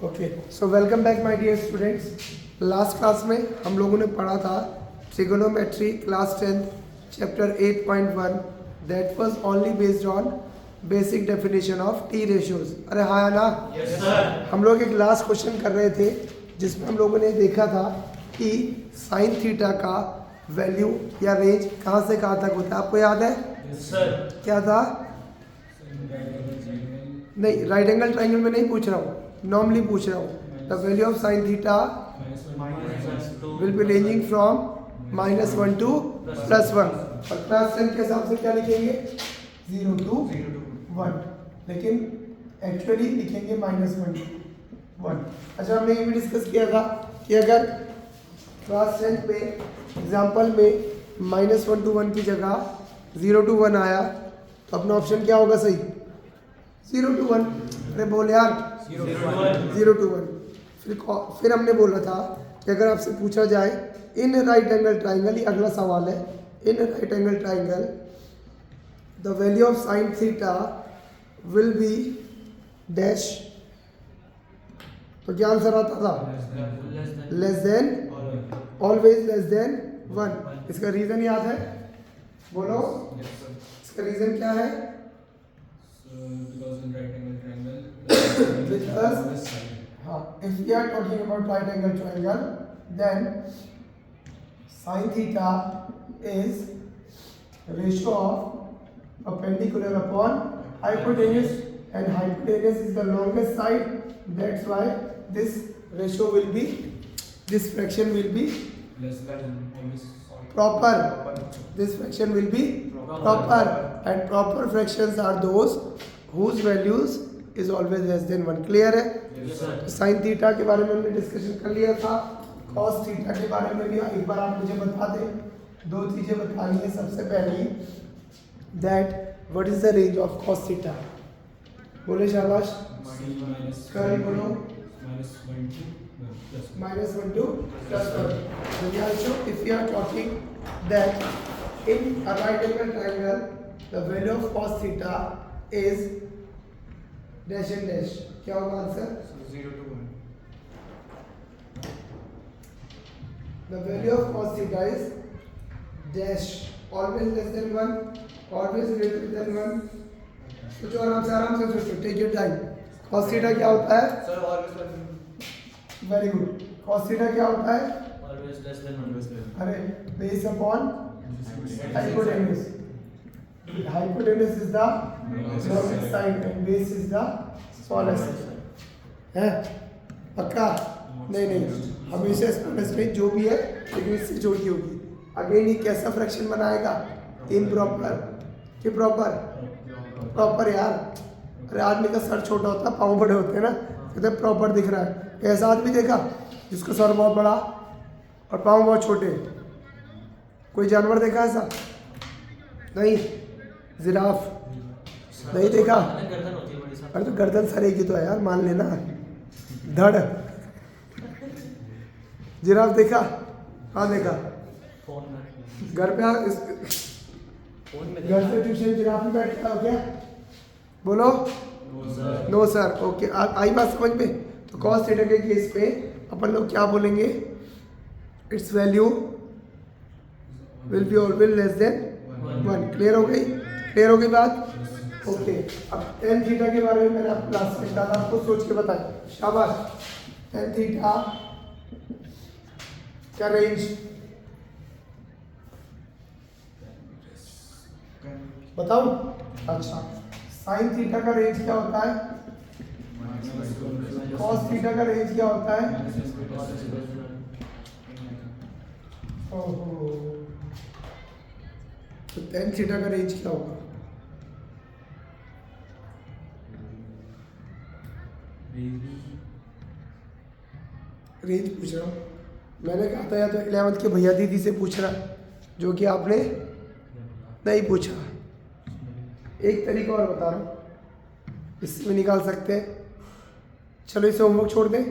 Okay so welcome back my dear students. Last class में हम लोगों ने पढ़ा था trigonometry class 10 chapter 8.1 that was only based on basic definition of T ratios. अरे हाँ ना, यस सर। हम लोग एक लास्ट क्वेश्चन कर रहे थे जिसमें हम लोगों ने देखा था कि साइन थीटा का वैल्यू या रेंज कहाँ से कहाँ तक होता है। आपको याद है यस सर। क्या था? नहीं, राइट एंगल ट्राइंगल में नहीं पूछ रहा हूँ, नॉर्मली पूछ रहा हूँ। The value of sine theta will be ranging from -1 to +1 और क्लास 10 के हिसाब से क्या लिखेंगे 0 to 1, लेकिन एक्चुअली लिखेंगे -1 to 1। अच्छा, हमने ये भी डिस्कस किया था कि अगर क्लास 10 पे एग्जाम्पल में -1 to 1 की जगह 0 to 1 आया तो अपना ऑप्शन क्या होगा सही? 0 to 1। अरे बोल यार 0 to 1। फिर हमने बोला था कि अगर आपसे पूछा जाए इन राइट एंगल ट्राइंगल, ये अगला सवाल है, in right angle triangle the value of sine theta will be dash, तो क्या आंसर आता था? Less than, always less than 1। इसका रीजन याद है? बोलो, इसका रीजन क्या है? Because if we are talking about right angle triangle, then sin theta is ratio of perpendicular upon hypotenuse, and hypotenuse is the longest side. That's why this ratio will be, this fraction will be proper. This fraction will be proper, and proper fractions are those whose values is always less than 1। Clear है? Sine theta के बारे में हमने discussion कर लिया था। Cos theta के बारे में भी एक बार आप मुझे बता दें। दो चीजें बतानी है। सबसे पहली that what is the range of cos theta. बोले शाबाश, कर बोलो। -1 to +1। Then also if we are talking that in a right angle triangle the value of cos theta is dash and dash, क्या होगा answer? 0 to 1। The value of cos theta is dash, always less than 1, always greater than 1। सोचो आराम से सोचो, take your time. cos theta क्या होता है? Sir always very good. cos theta क्या होता है? Always less than. अरे base upon hypotenuse. Hypotenuse is the longest side and base is the smallest। है पक्का? नहीं, हमेशा स्मॉलेस्ट में जो भी है लेकिन इससे छोटी होगी। अगेन ये कैसा फ्रैक्शन बनाएगा? इम्प्रॉपर कि प्रॉपर? प्रॉपर यार। अरे आदमी का सर छोटा होता है, पाँव बड़े होते हैं ना, कहते हैं प्रॉपर दिख रहा है। ऐसा आदमी देखा जिसका सर बहुत बड़ा और पाँव बहुत छोटे? कोई जानवर देखा ऐसा? नहीं। जिराफ नहीं देखा? गर्दन होती है बड़ी सा। अरे तो गर्दन सर की तो है यार, मान लेना। धड़ जिराफ देखा? हाँ देखा। फोन में घर पे फोन में घर से ट्यूशन जिराफ में बैठता हो क्या? बोलो नो सर। ओके, आई बात समझ में? तो कॉस थीटा के केस पे अपन लोग क्या बोलेंगे? It's value will be always less than 1। Clear हो गई? क्लियर हो गई बात? ओके, अब tan थीटा के बारे में मैंने आपको लास्ट में कहा था, आपको सोच के बताएं। शाबाश। tan थीटा का रेंज बताओ। अच्छा, साइन थीटा का रेंज क्या होता है? cos थीटा का रेंज क्या होता है? ओहो, तो tan थीटा का रेंज क्या होगा? रेंज पूछ रहा हूँ। मैंने कहा था या तो 11th के भैया दीदी से पूछना, जो कि आपने नहीं पूछा। एक तरीका और बता रहा हूँ, इससे भी निकाल सकते हैं। चलो इसे होमवर्क छोड़ दें।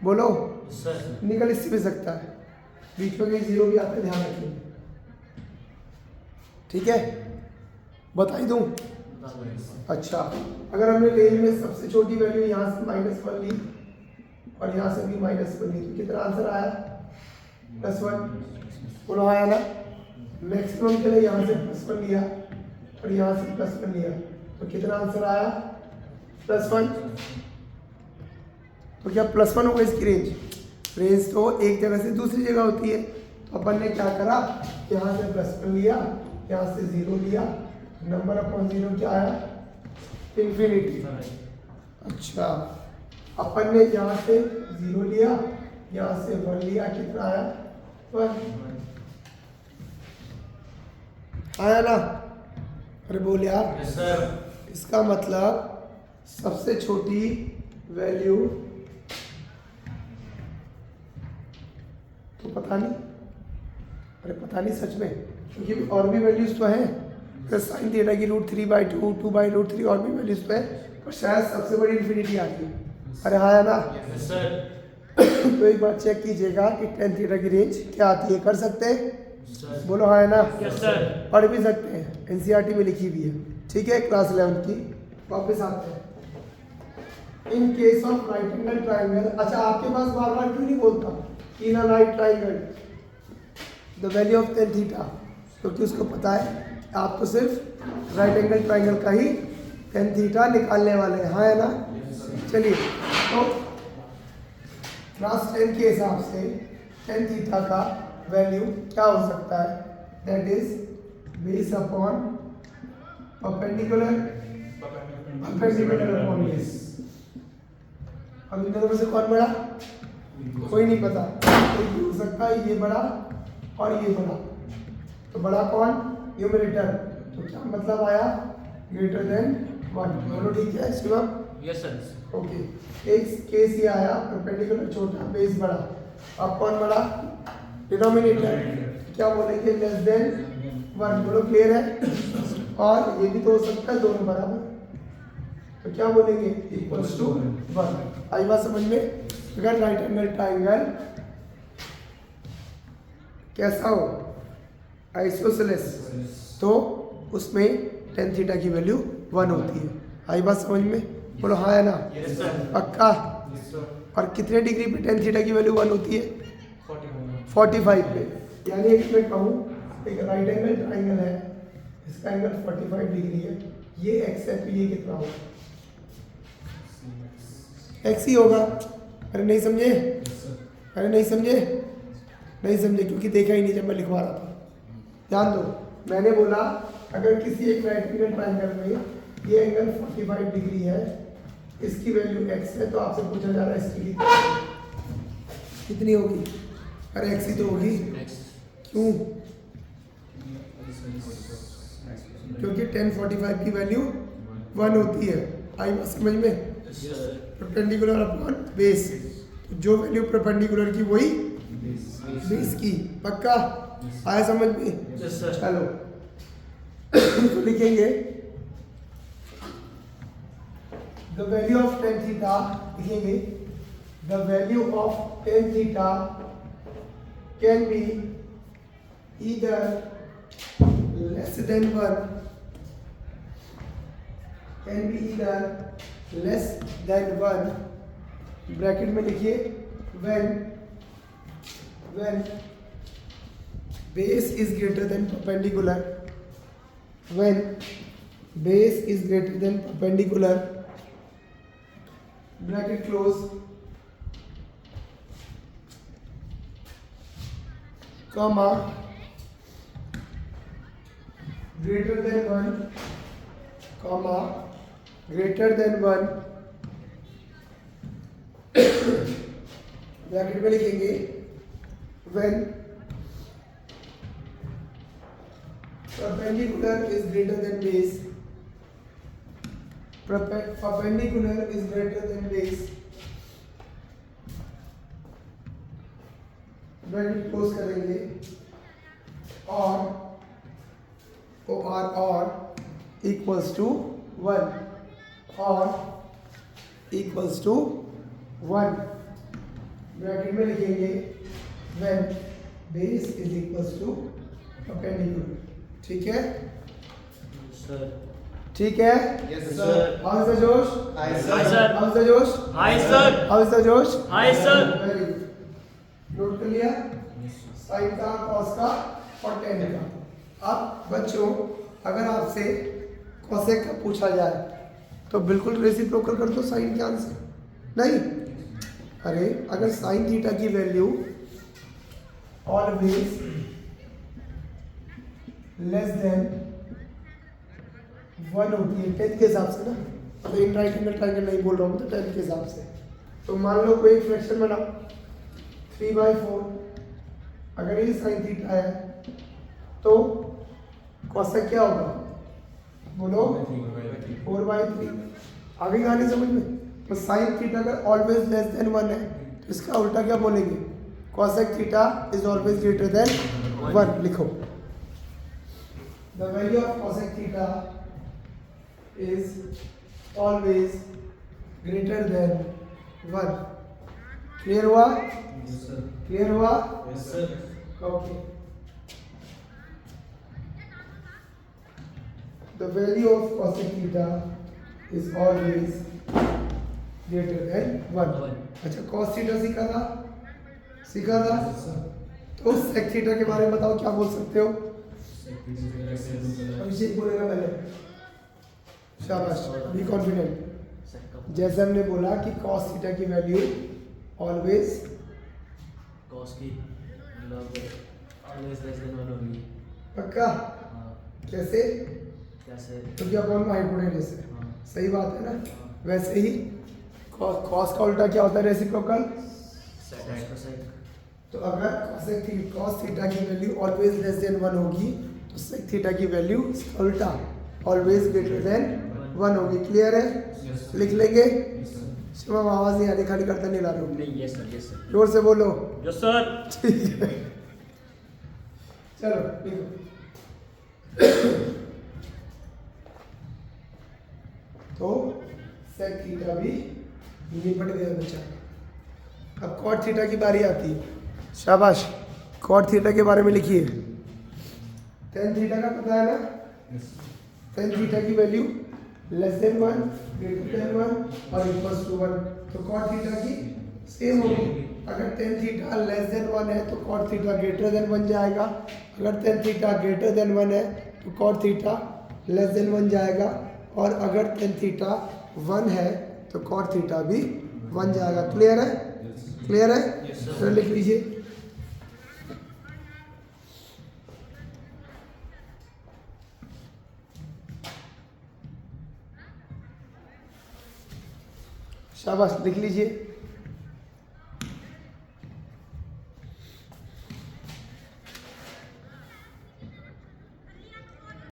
बोलो सर। निकल इससे भी सकता है, बीच में कहीं 0 भी आता है, ध्यान रखिए। ठीक है, बता ही दूँ? अच्छा, अगर हमने रेंज में सबसे छोटी वैल्यू यहाँ से -1 ली और यहाँ से भी -1 ली, तो कितना आंसर आया? +1। बोलो आया ना? मैक्सिमम के लिए यहाँ से +1 लिया और यहाँ से +1 लिया, तो कितना आंसर आया? +1। तो क्या +1 होगा इसकी रेंज? रेंज तो एक जगह से दूसरी जगह होती है, तो अपन ने क्या करा, यहाँ से +1 लिया, यहाँ से 0 लिया, नंबर अपॉन 0 क्या आया? इन्फिनिटी। अच्छा, अपन ने यहाँ से 0 लिया, यहाँ से 1 लिया, कितना आया? 1 आया ना? अरे बोल यार। Yes sir. इसका मतलब सबसे छोटी वैल्यू तो पता नहीं, अरे पता नहीं सच में, क्योंकि और भी वैल्यूज तो हैं, sin थीटा की √3/2, 2/√3 और भी वैल्यूज तो है, पर शायद सबसे बड़ी इन्फिनिटी आती है। अरे हाँ है ना? Yes sir. तो एक बार चेक कीजिएगा कि tan थीटा की रेंज क्या आती है, कर सकते हैं? सर। बोलो हाँ है ना? Yes sir. पढ़ भी सकते हैं, एनसीईआरटी में लिखी हुई है, ठीक है, क्लास 11 की। वापस आते हैं, in case of right angle triangle. अच्छा, आपके पास बार बार क्यों नहीं बोलता in a right triangle the value of tan theta, क्योंकि उसको पता है आपको सिर्फ राइट एंगल ट्राइंगल का ही tan थीटा निकालने वाले हैं, हाँ है ना? चलिए, तो क्लास 10 के हिसाब से tan थीटा का वैल्यू क्या हो सकता है? That is base upon perpendicular upon base. अब इन दोनों में से कौन बड़ा? कोई नहीं पता, एक भी हो सकता है, ये बड़ा और ये बड़ा। तो बड़ा कौन? न्यूमरेटर, तो क्या मतलब आया? Greater than 1। दोनों ठीक है शिवम? Yes sir. ओके, एक केस ये आया परपेंडिकुलर छोटा, बेस बड़ा, अब कौन बड़ा? डिनोमिनेटर, क्या बोलेंगे? Less than 1। बोलो क्लियर है? और ये भी तो हो सकता है दोनों बराबर, तो क्या बोलेंगे? Equals to 1। आई बात समझ में? अगर राइट एंगल ट्राइंगल कैसा हो? आइसोसेलेस, तो उसमें tan थीटा की वैल्यू 1 होती है। आई बात समझ में? बोलो हाँ है ना? Yes sir. पक्का? Yes sir. और कितने डिग्री पे tan थीटा की वैल्यू 1 होती है? 45। 45 पे। यानी एक मैं कहूँ, एक राइट एंगल ट्राइंगल है, इसका एंगल 45 डिग्री है, ये एक्स है, तो ये कितना होगा? एक्स ही होगा। अरे नहीं समझे? अरे नहीं समझे? नहीं समझे क्योंकि देखा ही नहीं जब मैं लिखवा रहा था। ध्यान दो, मैंने बोला अगर किसी एक राइट एंगल ट्राइंगल में ये एंगल 45 डिग्री है, इसकी वैल्यू x है, तो आपसे पूछा जा रहा है इसकी कितनी होगी? अरे x ही तो होगी। क्यों? क्योंकि tan 45 की वैल्यू 1 होती है। आई बात समझ में? Yes sir. Perpendicular upon base, जो वैल्यू परपेंडिकुलर की वही बेस की। पक्का? आया समझ में? Yes sir. चलो तो लिखेंगे the value of tan theta, लिखेंगे the value of tan theta can be either less than 1, can be either less than 1, bracket में लिखिए when base is greater than perpendicular, when base is greater than perpendicular, bracket close, comma, greater than 1, comma, greater than 1, bracket में लिखेंगे when perpendicular is greater than base, perpendicular is greater than base, bracket close करेंगे, और equals to 1, और equals to 1, bracket में लिखेंगे when base is equals to perpendicular। ठीक है? Sir. ठीक है? Yes, sir. How is the जोश? Hi, Hi, sir. How is the जोश? Hi, sir. How is the जोश? Hi, sir. Very good. Note कर लिया? साइन का, कॉस का और टेन का। अब बच्चों अगर आपसे कॉसेक का पूछा जाए तो बिल्कुल रेसिप्रोकल कर दो साइन के आंसर। नहीं, अरे अगर साइन थीटा की वैल्यू ऑलवेज लेस देन 1 होती है 10 के हिसाब से ना, तो इन राइट एंगल ट्रायंगल नहीं बोल रहा हूँ, तो 10 के हिसाब से। तो मान लो कोई फ्रैक्शन बनाओ 3/4, अगर ये साइन थीटा है तो कॉसेक क्या होगा बोलो? 4/3। आगे कहानी समझ में? तो साइन थीटा अगर ऑलवेज लेस देन 1 है तो इसका उल्टा क्या बोलेंगे? Cosec theta is always greater than 1। लिखो, the value of cosec theta is always greater than 1। Clear हुआ? Yes, sir. क्लियर हुआ? Yes, sir. Okay. The value of cosec theta is always greater than 1। अच्छा, cos theta सीखा था? सीखा था? तो sec theta के बारे में बताओ, क्या बोल सकते हो? अभिषेक बोलेगा पहले। शाबाश, बी कॉन्फिडेंट। जैसे हमने बोला कि cos थीटा की वैल्यू ऑलवेज कॉस की मतलब ऑलवेज लेस देन 1 होगी। पक्का? हाँ, कैसे? कैसे? क्योंकि अपॉन में हाइपोटेनस है। हाँ। सही बात है ना? वैसे ही cos का उल्टा क्या होता है? रेसिप्रोकल। सेक। तो अगर cos थीटा की वैल्यू ऑलवेज लेस देन 1 होगी तो sec थीटा की वैल्यू इसका उल्टा ऑलवेज ग्रेटर देन 1 होगी। क्लियर है? Yes, sir. लिख लेंगे? Yes, sir. शिवम आवाज नहीं आ रही, खाली करता नहीं ला रहा हूँ। नहीं, यस सर। जोर से बोलो। Yes sir. ठीक है, चलो लिखो। तो sec थीटा भी निपट गया बच्चा। अब cot थीटा की बारी आती है। शाबाश, cot थीटा के बारे में लिखिए। tan थीटा का पता है ना? Yes. tan थीटा की value less than 1, greater than 1 और इक्वल्स टू 1। तो cot थीटा की सेम होगी। अगर tan थीटा लेस देन 1 है तो cot थीटा ग्रेटर देन 1 जाएगा। अगर tan थीटा ग्रेटर देन 1 है तो cot थीटा लेस देन 1 जाएगा। और अगर tan थीटा 1 है तो cot थीटा भी 1 जाएगा। क्लियर है? क्लियर है? Yes, sir. तो लिख लीजिए। शाबाश, लिख लीजिए।